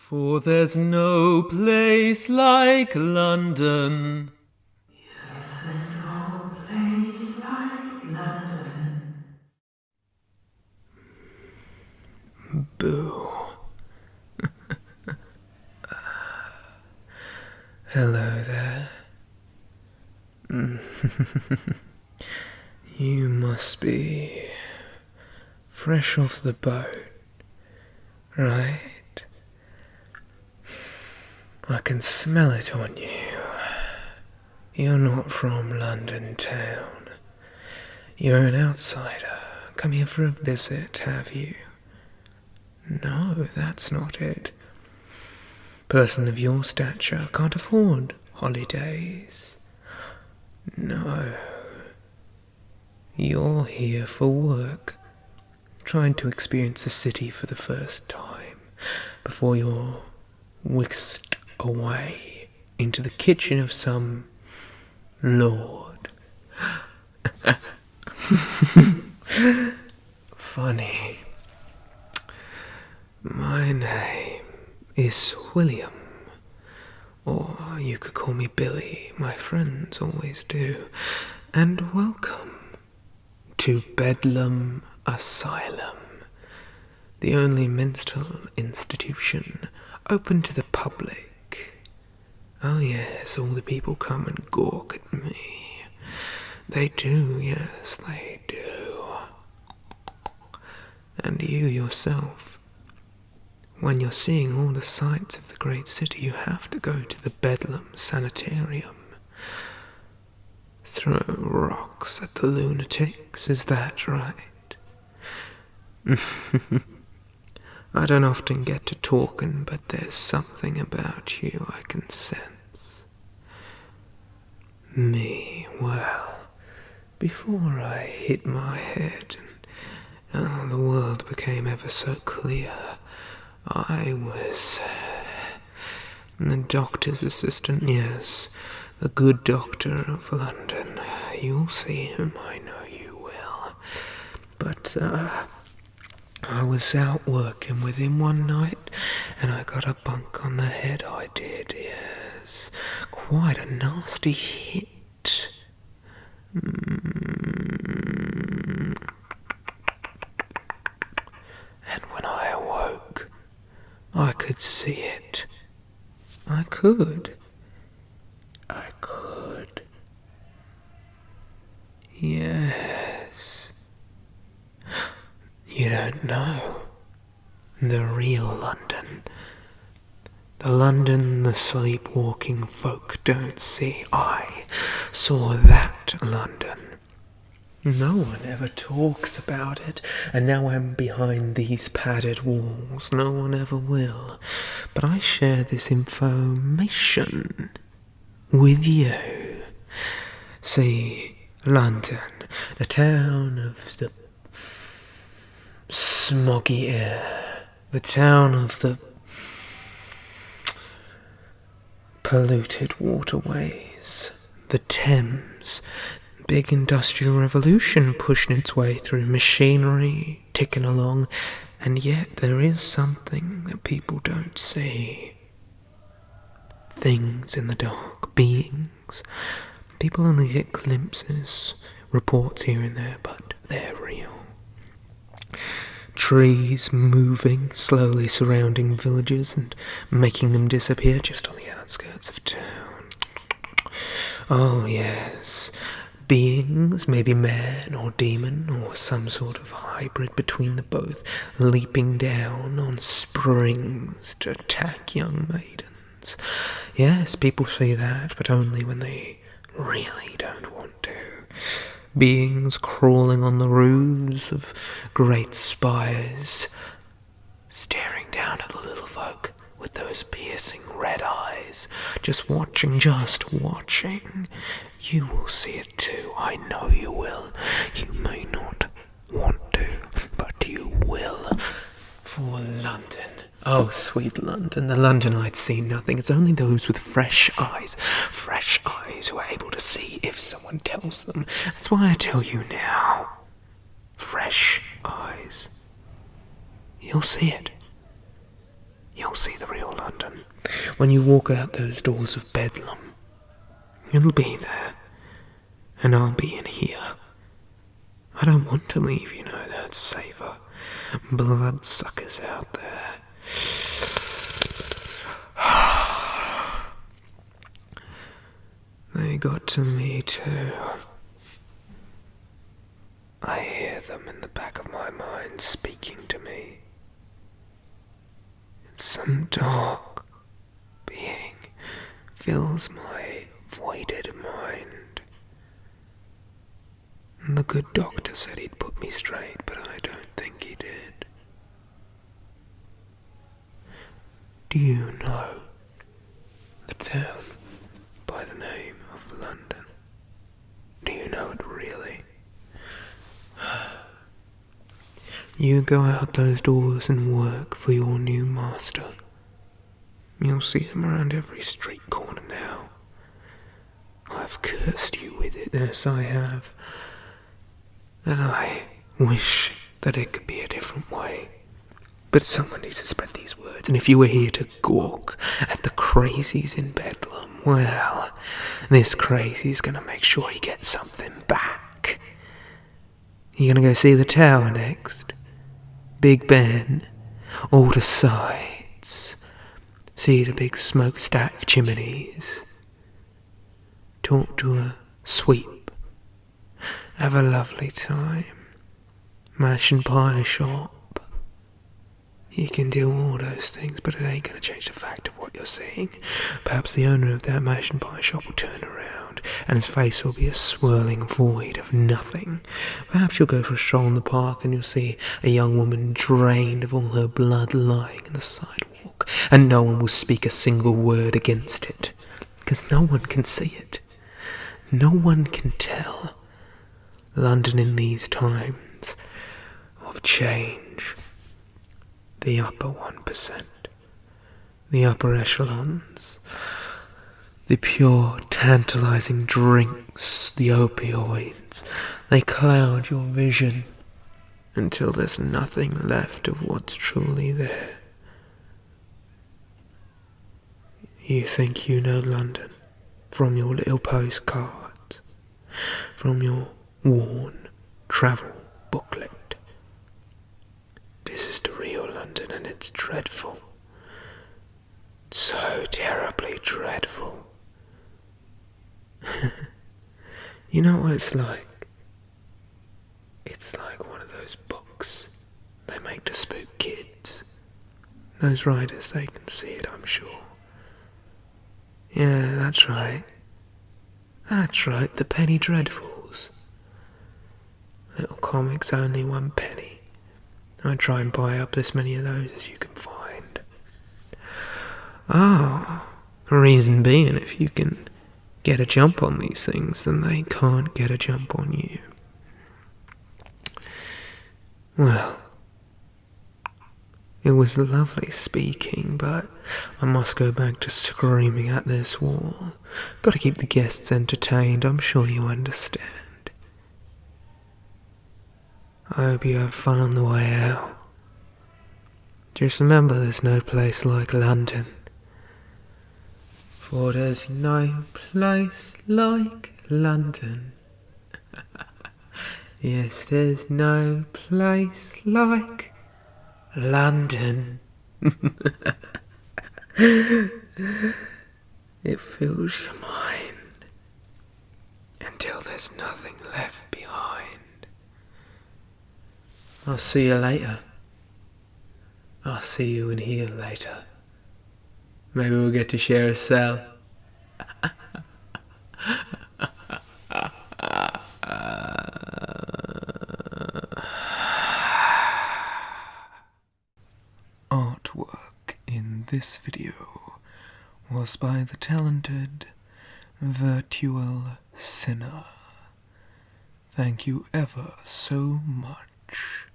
For there's no place like London. Yes, there's no place like London. Boo. Hello there. You must be fresh off the boat, right? I can smell it on you. You're not from London town. You're an outsider. Come here for a visit, have you? No, that's not it. Person of your stature can't afford holidays. No. You're here for work, trying to experience the city for the first time, before you're whisked away into the kitchen of some lord. Funny. My name is William, or you could call me Billy, my friends always do, and welcome to Bedlam Asylum, the only mental institution open to the public. Oh yes, all the people come and gawk at me. They do, yes, they do. And you yourself, when you're seeing all the sights of the great city, you have to go to the Bedlam Sanitarium. Throw rocks at the lunatics, is that right? I don't often get to talking, but there's something about you I can sense. Me, well, before I hit my head and the world became ever so clear, I was the doctor's assistant, yes, the good doctor of London. You'll see him, I know you will. But I was out working with him one night, and I got a bunk on the head, I did, yes. Quite a nasty hit. And when I awoke, I could see it. I could. Yes. You don't know the real London. The London the sleepwalking folk don't see. I saw that London. No one ever talks about it, and now I'm behind these padded walls. No one ever will. But I share this information with you. See, London, the town of the smoggy air, the town of the polluted waterways, the Thames, big industrial revolution pushing its way through, machinery ticking along, and yet there is something that people don't see. Things in the dark, beings. People only get glimpses, reports here and there, but they're real. Trees moving, slowly surrounding villages and making them disappear just on the outskirts of town. Oh yes, beings, maybe man or demon or some sort of hybrid between the both, leaping down on springs to attack young maidens. Yes, people see that, but only when they really don't want to. Beings crawling on the roofs of great spires, staring down at the little folk with those piercing red eyes, just watching. You will see it too, I know you will. You may not want to, but you will. For London. Oh, sweet London, the London I'd seen nothing. It's only those with fresh eyes who are able to see if someone tells them. That's why I tell you now. Fresh eyes. You'll see it. you'll see the real London. When you walk out those doors of Bedlam, it'll be there, and I'll be in here. I don't want to leave, you know, that's safer. Bloodsuckers out there. They got to me too. I hear them in the back of my mind speaking to me. Some dark being fills my voided mind. And the good doctor said he'd put me straight, but I don't think he did. Do you know the town by the name of London? Do you know it really? You go out those doors and work for your new master. You'll see them around every street corner now. I've cursed you with it, yes I have. And I wish that it could be a different way. But someone needs to spread these words, and if you were here to gawk at the crazies in Bedlam, well, this crazy's gonna make sure he gets something back. You gonna go see the tower next? Big Ben, all the sights, see the big smokestack chimneys, talk to a sweep, have a lovely time, mash and pie shop. You can do all those things, but it ain't going to change the fact of what you're seeing. Perhaps the owner of that mash and pie shop will turn around, and his face will be a swirling void of nothing. Perhaps you'll go for a stroll in the park, and you'll see a young woman drained of all her blood lying on the sidewalk, and no one will speak a single word against it, because no one can see it. No one can tell. London in these times of change. The upper 1%, the upper echelons, the pure tantalizing drinks, the opioids, they cloud your vision until there's nothing left of what's truly there. You think you know London from your little postcards, from your worn travel booklet. This is the real London, and it's dreadful. So terribly dreadful. You know what it's like? It's like one of those books they make to spook kids. Those writers, they can see it, I'm sure. Yeah, that's right. That's right, the Penny Dreadfuls. Little comics, only 1 penny. I try and buy up as many of those as you can find. Oh, the reason being, if you can get a jump on these things, then they can't get a jump on you. Well, it was lovely speaking, but I must go back to screaming at this wall. Got to keep the guests entertained, I'm sure you understand. I hope you have fun on the way out. Just remember there's no place like London. For there's no place like London. Yes, there's no place like London. It fills your mind until there's nothing left behind. I'll see you later. I'll see you in here later. Maybe we'll get to share a cell. Artwork in this video was by the talented VirtualSinner. Thank you ever so much.